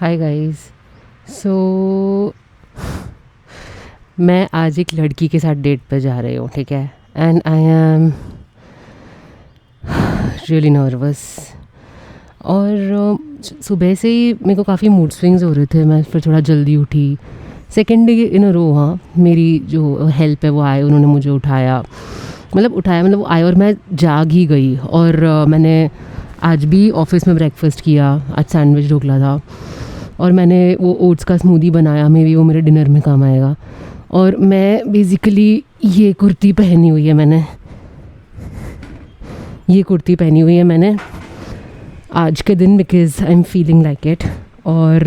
Hi guys. सो मैं आज एक लड़की के साथ डेट पे जा रही हूँ, ठीक है। And I am really nervous. और सुबह से ही मेरे को काफ़ी मूड स्विंग्स हो रहे थे। मैं फिर थोड़ा जल्दी उठी। सेकेंड डे इन अ रो, हाँ, मेरी जो हेल्प है वो आए, उन्होंने मुझे उठाया मतलब वो आए और मैं जाग ही गई। और मैंने आज भी ऑफिस में ब्रेकफास्ट किया। आज सैंडविच ढोकला था और मैंने वो ओट्स का स्मूदी बनाया। मे बी वो मेरे डिनर में काम आएगा। और मैं बेसिकली ये कुर्ती पहनी हुई है मैंने आज के दिन, because I am feeling like it. और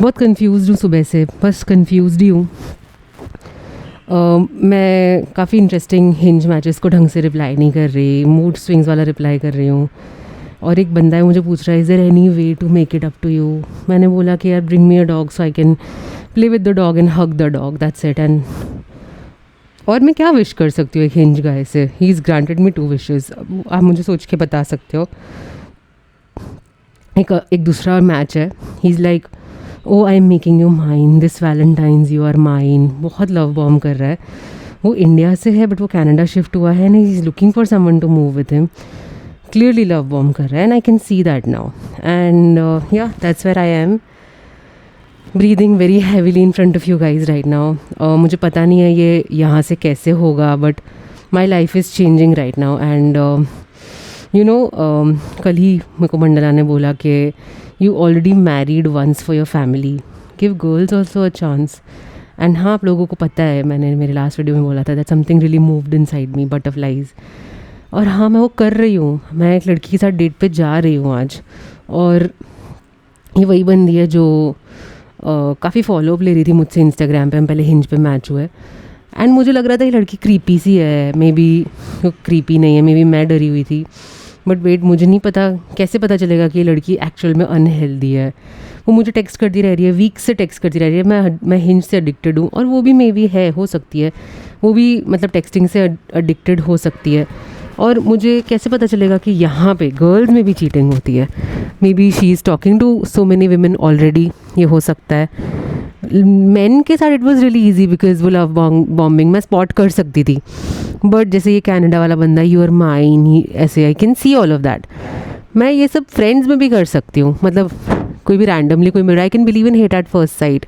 बहुत कंफ्यूज्ड हूँ सुबह से, बस कंफ्यूज्ड ही हूँ। मैं काफ़ी इंटरेस्टिंग हिंज मैचेस को ढंग से रिप्लाई नहीं कर रही, मूड स्विंग्स वाला रिप्लाई कर रही हूँ। और एक बंदा है मुझे पूछ रहा है, is there any way to make it up to you. मैंने बोला कि यार bring me a dog so I can play with the dog and hug the dog, that's it. And और मैं क्या विश कर सकती हूँ एक हिंज गाय से? He is granted me 2 wishes. आप मुझे सोच के बता सकते हो। एक दूसरा मैच है। He is like, oh I am making you mine this Valentine's, you are mine. बहुत लव बॉम्ब कर रहा है। वो इंडिया से है बट वो कनाडा शिफ्ट हुआ है and he is looking for someone to move with him. Clearly love bomb कर रहा है and I can see that now. And yeah that's where I am breathing very heavily in front of you guys right now. मुझे पता नहीं है ये यहाँ से कैसे होगा, but my life is changing right now. And you know, कल ही मेरे को मंडला ने बोला कि you already married once for your family, give girls also a chance. And हाँ, आप लोगों को पता है, मैंने मेरे लास्ट वीडियो में बोला था that something really moved in side me, butterflies. और हाँ, मैं वो कर रही हूँ। मैं एक लड़की के साथ डेट पे जा रही हूँ आज। और ये वही बंदी है जो काफ़ी फॉलोअप ले रही थी मुझसे इंस्टाग्राम पे। हम पहले हिंज पे मैच हुए एंड मुझे लग रहा था ये लड़की क्रीपी सी है। मे बी क्रीपी नहीं है, मे बी मैं डरी हुई थी। बट वेट, मुझे नहीं पता, कैसे पता चलेगा कि ये लड़की एक्चुअल में अनहेल्दी है। वो मुझे टेक्स्ट करती रह रही है, वीक से टेक्स्ट करती रह रही है। मैं हिंज से एडिक्टेड हूँ और वो भी मे बी हो सकती है, वो भी मतलब टेक्सटिंग से एडिक्टेड हो सकती है। और मुझे कैसे पता चलेगा कि यहाँ पे गर्ल्स में भी चीटिंग होती है? Maybe she is talking to so many women already, ये हो सकता है। मेन के साथ it was really easy because वो लव बॉम्बिंग मैं स्पॉट कर सकती थी। बट जैसे ये कनाडा वाला बंदा, यू आर माइन, ऐसे आई can see all of that. मैं ये सब फ्रेंड्स में भी कर सकती हूँ। मतलब कोई भी रैंडमली कोई मिल रहा, I can believe in hate at first sight.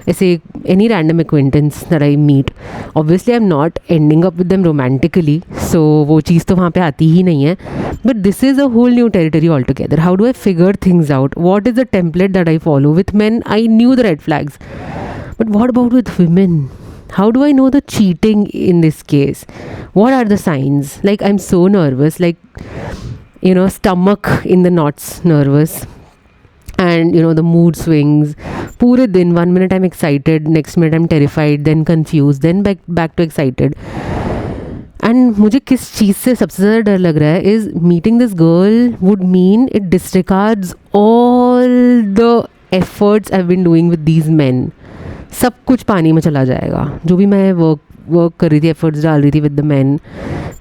ऐसे any random acquaintance that I meet, obviously I am not ending up with them romantically, so वो चीज़ तो वहाँ पे आती ही नहीं है। But this is a whole new territory all together. How do I figure things out? What is the template that I follow? With man I knew the red flags, but what about with women? How do I know the cheating in this case? What are the signs? Like, I'm so nervous, like, you know, stomach in the knots nervous. And you know, the mood swings पूरे दिन, 1 minute I'm excited, next minute I'm terrified, then confused, then back to excited. And मुझे किस चीज़ से सबसे ज़्यादा डर लग रहा है is meeting this girl would mean it disregards all the efforts I've been doing with these men. सब कुछ पानी में चला जाएगा, जो भी मैं वर्क कर रही थी, एफर्ट्स डाल रही थी with the man.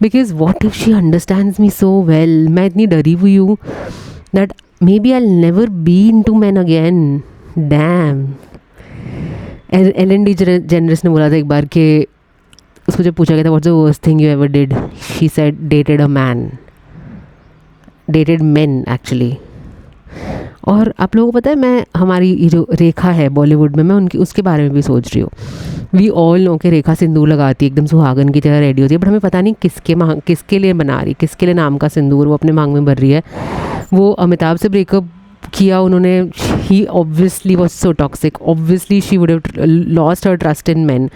Because what if she understands me so well? मैं इतनी डरी हुई हूँ that maybe I will never be into man again. Damn. Ellen DeGeneres ने बोला था एक बार कि उसको जब पूछा गया था what's the worst thing you ever did, she said dated a man, dated main actually. और आप लोगों को पता है, मैं हमारी ये जो रेखा है बॉलीवुड में, मैं उनकी उसके बारे में भी सोच रही हूँ। वी ऑल नो के रेखा सिंदूर लगाती है, एकदम सुहागन की तरह रेडी होती है, बट हमें पता नहीं किसके लिए बना रही, किसके लिए नाम का सिंदूर वो अपने मांग में भर रही है। वो अमिताभ से ब्रेकअप किया उन्होंने। He obviously was so toxic, obviously she would have lost her trust in man.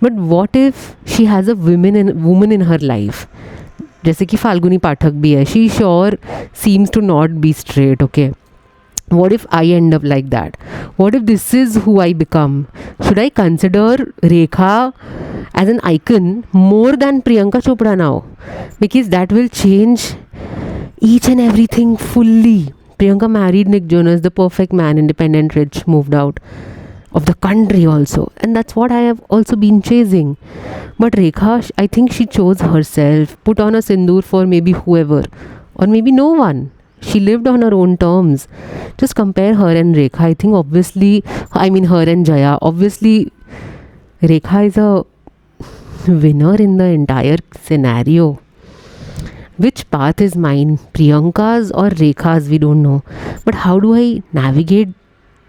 But what if she has a woman in her life, जैसे कि फाल्गुनी पाठक भी है। She sure seems to not be straight, okay. What if I end up like that? What if this is who I become? Should I consider Rekha as an icon more than Priyanka Chopra now? Because that will change each and everything fully. Priyanka married Nick Jonas, the perfect man, independent, rich, moved out of the country also. And that's what I have also been chasing. But Rekha, I think she chose herself, put on a sindoor for maybe whoever, or maybe no one. She lived on her own terms. Just compare her and Rekha. I think obviously, I mean her and Jaya. Obviously, Rekha is a winner in the entire scenario. Which path is mine? Priyanka's or Rekha's? We don't know. But how do I navigate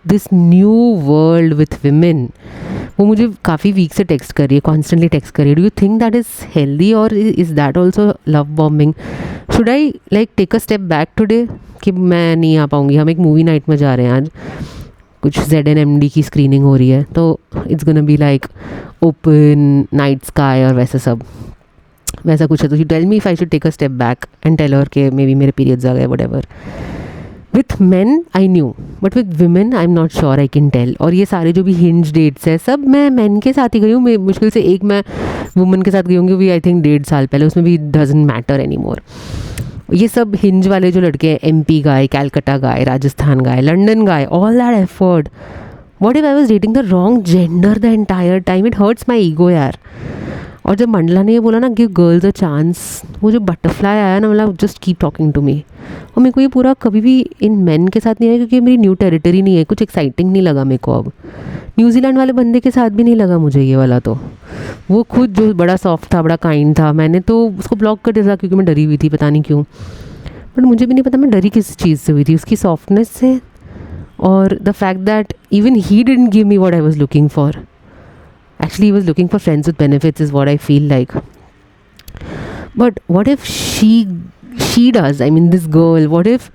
this new world with women? वो मुझे काफ़ी week से text कर रही है, constantly text कर रही है. Do you think that is healthy और is that also love bombing? Should I like take a step back today कि मैं नहीं आ पाऊँगी, हम एक मूवी नाइट में जा रहे हैं आज, कुछ ZNMD की स्क्रीनिंग हो रही है, तो it's gonna be like open night sky और वैसा सब, वैसा कुछ है. तो you tell me if I should take a step back and tell her के मे बी मेरे पीरियड्स आ गए, whatever. With man I knew, but with women I am not sure I can tell. और ये सारे जो भी hinge dates है सब मैं मैन के साथ ही गई हूँ. मुश्किल से एक मैं वुमन के साथ गई होंगी, भी आई थिंक 1.5 साल पहले, उसमें भी डजंट मैटर एनी मोर. ये सब हिंज वाले जो लड़के हैं, MP guy, Calcutta guy, Rajasthan guy, London guy, all that effort. What if I was dating the wrong gender the entire time? It hurts my ego यार. और जब मंडला ने ये बोला ना गिव गर्ल्स अ चांस, वो जो बटरफ्लाई आया ना, मतलब just keep talking to me. और मेरे को ये पूरा कभी भी इन मैन के साथ नहीं आया, क्योंकि मेरी न्यू टेरिटरी नहीं है, कुछ एक्साइटिंग नहीं लगा मेरे को. अब न्यूजीलैंड वाले बंदे के साथ भी नहीं लगा मुझे ये वाला. तो वो खुद जो बड़ा सॉफ्ट था, बड़ा काइंड था, मैंने तो उसको ब्लॉक कर दिया था क्योंकि मैं डरी हुई थी, पता नहीं क्यों. बट मुझे भी नहीं पता मैं डरी किस चीज़ से हुई थी, उसकी सॉफ्टनेस से, और the fact that even he didn't give me what I was looking for. Actually, he was looking for friends with benefits is what I feel like. But what if she does? I mean, this girl, what if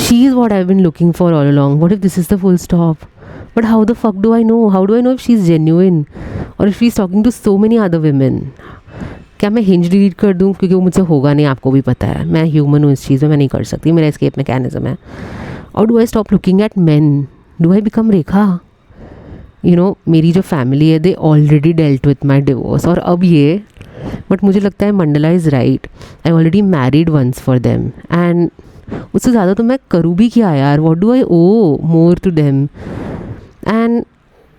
she is what I've been looking for all along? What if this is the full stop? But how the fuck do I know? How do I know if she's genuine? Or if she's talking to so many other women? क्या मैं hinge delete कर दूँ? क्योंकि वो मुझसे होगा नहीं, आपको भी पता है. मैं ह्यूमन हूँ, इस चीज़ में मैं नहीं कर सकती, मेरा एस्केप मैकेनिज्म है. और do I stop looking at man? Do I become Rekha? You know, मेरी जो फैमिली है, they already dealt with my divorce, और अब ये. बट मुझे लगता है मंडला is right. I already married once for them, and उससे ज़्यादा तो मैं करूँ भी क्या यार? What do I owe more to them? And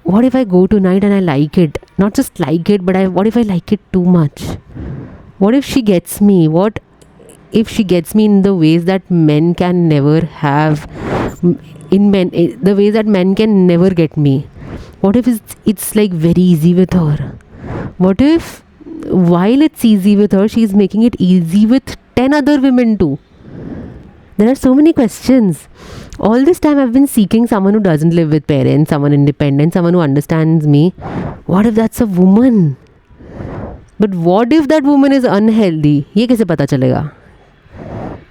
what if I go tonight and I like it? Not just like it, but what if I like it too much? What if she gets me? What if she gets me in the ways that men can never have, in men, the ways that men can never get me? What if it's like very easy with her? What if while it's easy with her, she's making it easy with 10 other women too? There are so many questions. All this time I've been seeking someone who doesn't live with parents, someone independent, someone who understands me. What if that's a woman? But what if that woman is unhealthy? ये कैसे पता चलेगा?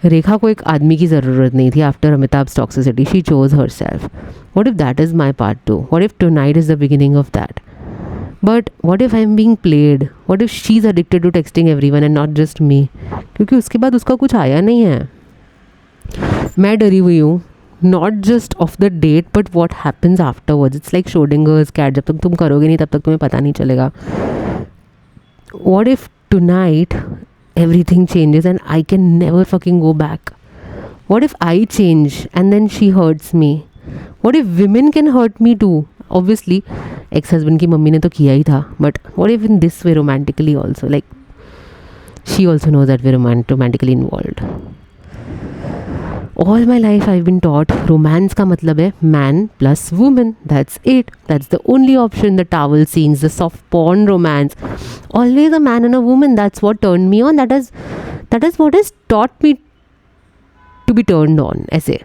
रेखा को एक आदमी की ज़रूरत नहीं थी. After Amitabh's toxicity, she chose herself. What if that is my part too? What if tonight is the beginning of that? But what if I'm being played? What if she's addicted to texting everyone and not just me? क्योंकि उसके बाद उसका कुछ आया नहीं है. मैं डरी हुई हूँ, not just of the date, but what happens afterwards. It's like Schrodinger's cat. जब तक तुम करोगे नहीं तब तक तुम्हें पता नहीं चलेगा. What if tonight everything changes and I can never fucking go back? What if I change and then she hurts me? What if women can hurt me too? Obviously, ex-husband की मम्मी ने तो किया ही था, but what if in this way romantically also? Like, she also knows that we're romantically involved. All my life I've been taught romance का मतलब है man plus woman. That's it. That's the only option. The towel scenes, the soft porn romance. Always a man and a woman. That's what turned me on. That is what has taught me to be turned on. ऐसे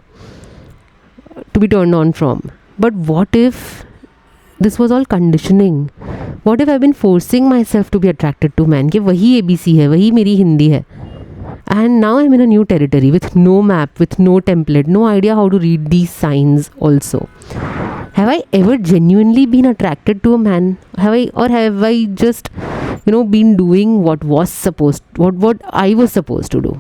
to be turned on from. But what if this was all conditioning? What if I've been forcing myself to be attracted to men? कि वही ABC है, वही मेरी हिंदी है. And now I'm in a new territory with no map, with no template, no idea how to read these signs also. Have I ever genuinely been attracted to a man? Have I just, been doing what I was supposed to do?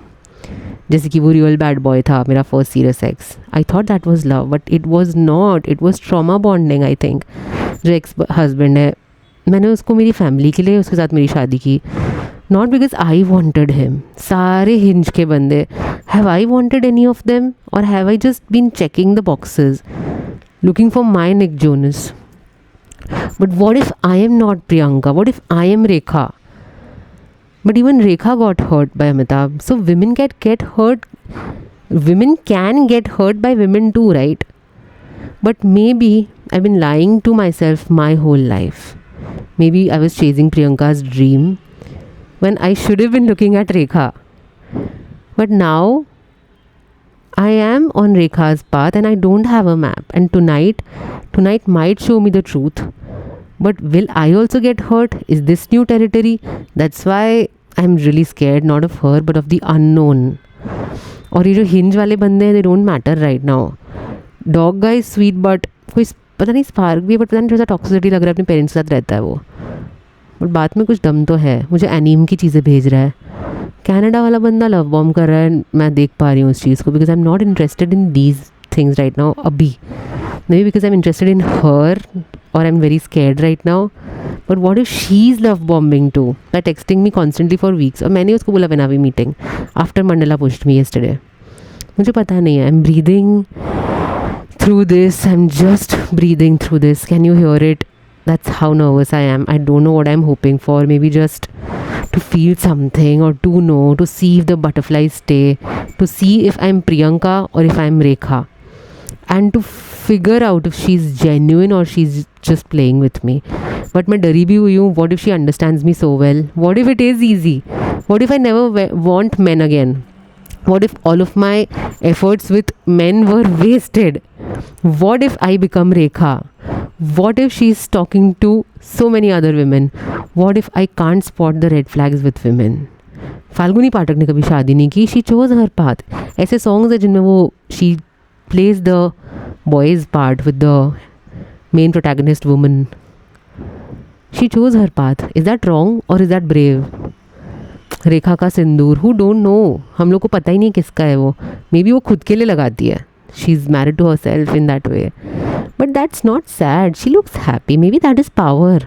जैसे कि वो real bad boy था मेरा first serious x. I thought that was love, but it was not. It was trauma bonding. I think जो ex husband है, मैंने उसको मेरी फैमिली के लिए उसके साथ मेरी शादी की, not because I wanted him. सारे हिंज के बंदे, have I wanted any of them, और have I just been checking the boxes looking for my Nick Jonas? But what if I am not Priyanka? What if I am Rekha? But even Rekha got hurt by Amitabh. So women can get hurt Women can get hurt by women too, right? But maybe I've been lying to myself my whole life. Maybe I was chasing Priyanka's dream when I should have been looking at Rekha. But now I am on Rekha's path and I don't have a map. And tonight might show me the truth. But will I also get hurt? Is this new territory? That's why I'm really scared, not of her, but of the unknown. और ये जो hinge वाले बंदे हैं, they don't matter right now. Dog guy is sweet, but कोई पता नहीं spark भी है, बट पता नहीं थोड़ा सा टॉक्सिसिटी लग रहा है, अपने पेरेंट्स के साथ रहता है वो. बट बात में कुछ दम तो है. मुझे एनीम की चीज़ें भेज रहा है. कनाडा वाला बंदा लव बॉम्ब कर रहा है, मैं देख पा रही हूँ उस चीज़ को, because I am not interested in these things right now अभी. Maybe because I am interested in her और I am very scared right now. But what if she is love bombing too, by texting me constantly for weeks. और मैंने उसको बोला when are we meeting after Mandala pushed me yesterday. मुझे पता नहीं है. I am breathing through this. I'm just breathing through this. Can you hear it? That's how nervous I am. I don't know what I'm hoping for. Maybe just to feel something, or to know, to see if the butterflies stay, to see if I'm Priyanka or if I'm Rekha, and to figure out if she's genuine or she's just playing with me. But मैं डरी भी हुई हूँ. What if she understands me so well? What if it is easy? What if I never want men again? What if all of my efforts with men were wasted? What if I become Rekha? What if she's talking to so many other women? What if I can't spot the red flags with women? Falguni Pathak ने कभी शादी नहीं की. She chose her path. ऐसे songs है जिनमें वो she plays the boys part with the main protagonist woman. She chose her path. Is that wrong और इज दैट ब्रेव? रेखा का सिंदूर, हु डोंट नो. हम लोग को पता ही नहीं किसका है वो. मे बी वो खुद के लिए लगाती है. She is married to herself in that way. But that's not sad. She looks happy. Maybe that is power.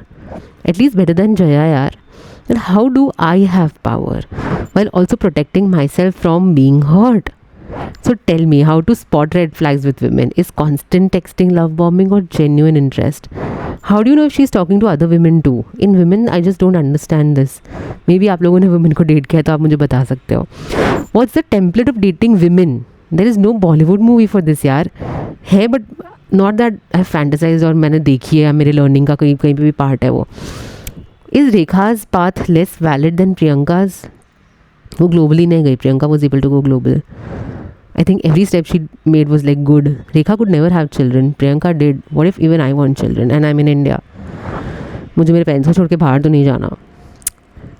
At least better than Jaya यार. Then how do I have power while also protecting myself from being hurt? So tell me, how to spot red flags with women? Is constant texting love bombing or genuine interest? How do you know if she's talking to other women too? In women, I just don't understand this. Maybe आप लोगों ने women को date किया तो आप मुझे बता सकते हो. What's the template of dating women? There is no Bollywood movie for this यार. है but not that I fantasize और मैंने देखी है या मेरे learning का कहीं पे भी part है वो. Is Rekha's path less valid than Priyanka's? वो globally नहीं गई. Priyanka was able to go global. I think every step she made was like good. Rekha could never have children. Priyanka did. What if even I want children and I'm in India? मुझे मेरे parents को छोड़ के बाहर तो नहीं जाना.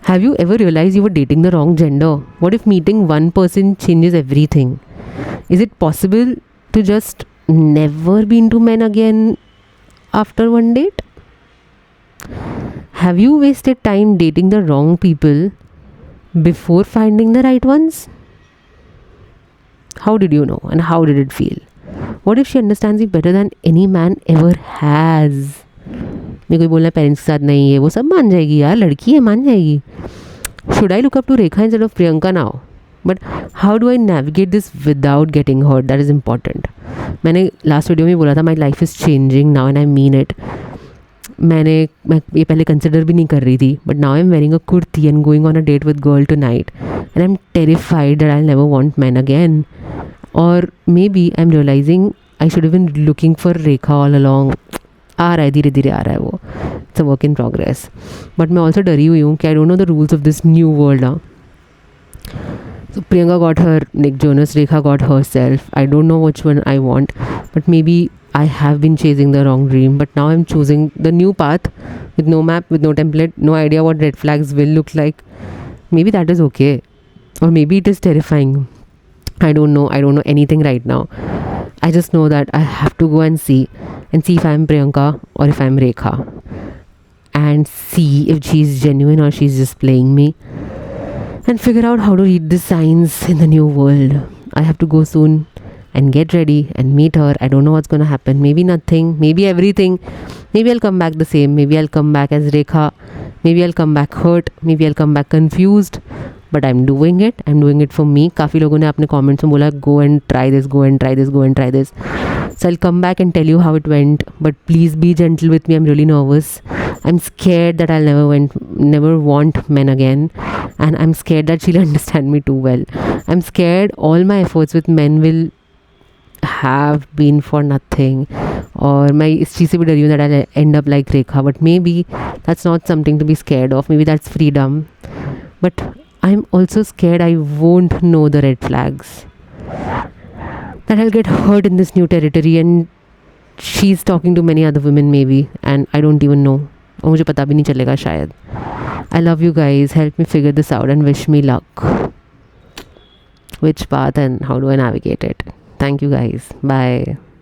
Have you ever realized you were dating the wrong gender? What if meeting one person changes everything? Is it possible to just never be into men again after one date? Have you wasted time dating the wrong people before finding the right ones? How did you know and how did it feel? What if she understands you better than any man ever has? मेरे कोई बोलना parents के साथ नहीं है, वो सब मान जाएगी यार, लड़की है मान जाएगी. Should I look up to Rekha instead of Priyanka now? But how do I navigate this without getting hurt? That is important. मैंने लास्ट वीडियो में बोला था my life is changing now and I mean it. मैं ये पहले consider भी नहीं कर रही थी, but now I am wearing a kurti and going on a date with girl tonight and I am terrified that I will never want man again. और maybe I am realizing I should have been looking for Rekha all along. आ रहा है, धीरे धीरे आ रहा है वो. It's a work in progress. But मैं ऑल्सो डरी हुई हूँ कि I don't know the rules of this new world. So Priyanka got her Nick Jonas, Rekha got herself. I don't know which one I want, but maybe I have been chasing the wrong dream. But now I'm choosing the new path with no map, with no template, no idea what red flags will look like. Maybe that is okay, or maybe it is terrifying. I don't know. I don't know anything right now. I just know that I have to go and see if I'm Priyanka or if I'm Rekha, and see if she's genuine or she's just playing me. And figure out how to read the signs in the new world. I have to go soon and get ready and meet her. I don't know what's going to happen. Maybe nothing, maybe everything. Maybe I'll come back the same. Maybe I'll come back as Rekha. Maybe I'll come back hurt. Maybe I'll come back confused. But I'm doing it. I'm doing it for me. काफ़ी लोगों ने अपने comments में बोला go and try this, go and try this, go and try this. So I'll come back and tell you how it went. But please be gentle with me. I'm really nervous. I'm scared that I'll never want men again, and I'm scared that she'll understand me too well. I'm scared all my efforts with men will have been for nothing, or मैं इस चीज़ से भी डरी हूँ that I'll end up like Rekha. But maybe that's not something to be scared of. Maybe that's freedom. But I'm also scared I won't know the red flags, that I'll get hurt in this new territory and she's talking to many other women maybe and I don't even know. और मुझे पता भी नहीं चलेगा शायद. I love you guys. Help me figure this out and wish me luck. Which path and how do I navigate it? Thank you guys. Bye.